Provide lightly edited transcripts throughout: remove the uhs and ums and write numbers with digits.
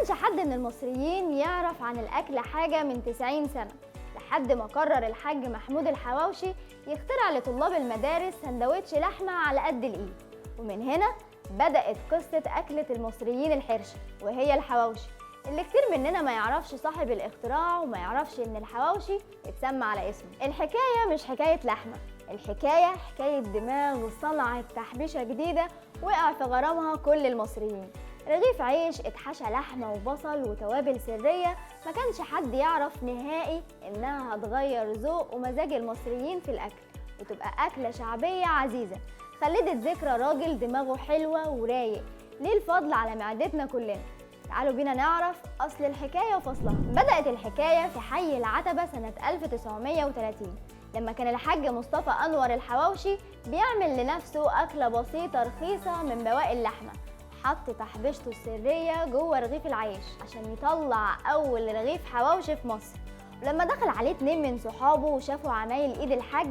كانش حد من المصريين يعرف عن الأكل حاجة من 90 سنة، لحد ما قرر الحاج محمود الحواوشي يخترع لطلاب المدارس سندوتش لحمة على قد الإيد. ومن هنا بدأت قصة أكلة المصريين الحرشة وهي الحواوشي، اللي كتير مننا ما يعرفش صاحب الاختراع وما يعرفش إن الحواوشي اتسمى على اسمه. الحكاية مش حكاية لحمة، الحكاية حكاية دماغ وصنعة تحبيشة جديدة وقع في غرامها كل المصريين. رغيف عيش اتحشى لحمة وبصل وتوابل سرية ما كانش حد يعرف نهائي إنها هتغير ذوق ومزاج المصريين في الأكل وتبقى أكلة شعبية عزيزة خلدت ذكرى راجل دماغه حلوة ورايق ليه الفضل على معدتنا كلنا. تعالوا بينا نعرف أصل الحكاية وفصلها. بدأت الحكاية في حي العتبة سنة 1930 لما كان الحاج مصطفى أنور الحواوشي بيعمل لنفسه أكلة بسيطة رخيصة من بواقي اللحمة. حط تحبيشته السرية جوه رغيف العيش عشان يطلع أول رغيف حواوشي في مصر. ولما دخل عليه 2 من صحابه وشافوا عمايل إيد الحاج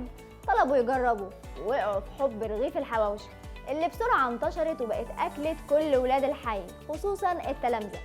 طلبوا يجربوا ووقعوا في حب رغيف الحواوشي اللي بسرعة انتشرت وبقت أكلة كل ولاد الحي خصوصا التلامذة.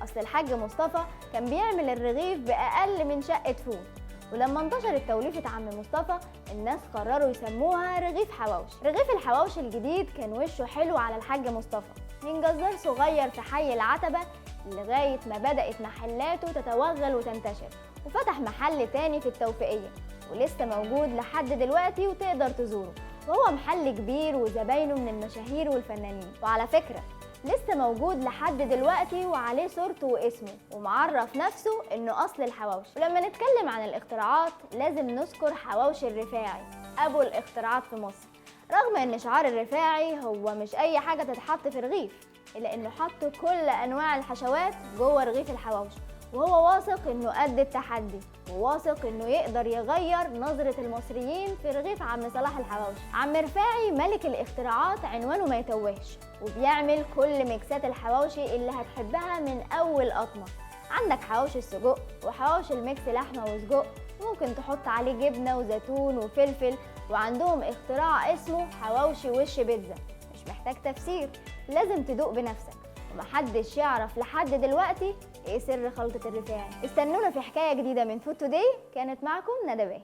أصل الحاج مصطفى كان بيعمل الرغيف بأقل من شقة فول، ولما انتشرت توليفة عم مصطفى الناس قرروا يسموها رغيف حواوشي. رغيف الحواوشي الجديد كان وشه حلو على الحاج مصطفى من جزار صغير في حي العتبة لغاية ما بدأت محلاته تتوغل وتنتشر وفتح محل تاني في التوفيقية ولسه موجود لحد دلوقتي وتقدر تزوره، وهو محل كبير وزباينه من المشاهير والفنانين. وعلى فكرة لسه موجود لحد دلوقتي وعليه صورته واسمه ومعرف نفسه انه اصل الحواوشي. ولما نتكلم عن الاختراعات لازم نذكر حواوشي الرفاعي ابو الاختراعات في مصر. رغم ان شعار الرفاعي هو مش اي حاجة تتحط في رغيف، الا انه حط كل انواع الحشوات جوه رغيف الحواوشي، وهو واثق انه قد التحدي وواثق انه يقدر يغير نظرة المصريين في رغيف عم صلاح الحواوشي. عم رفاعي ملك الاختراعات عنوانه ما يتوهش، وبيعمل كل ميكسات الحواوشي اللي هتحبها من اول قطمة. عندك حواوشي السجق وحواوشي الميكس لحمة وسجق، ممكن تحط عليه جبنة وزيتون وفلفل، وعندهم اختراع اسمه حواوشي وش بيتزا مش محتاج تفسير، لازم تدوق بنفسك ومحدش يعرف لحد دلوقتي ايه سر خلطة الرفاعي. استنونا في حكاية جديدة من فود توداي. كانت معكم ندى باهي.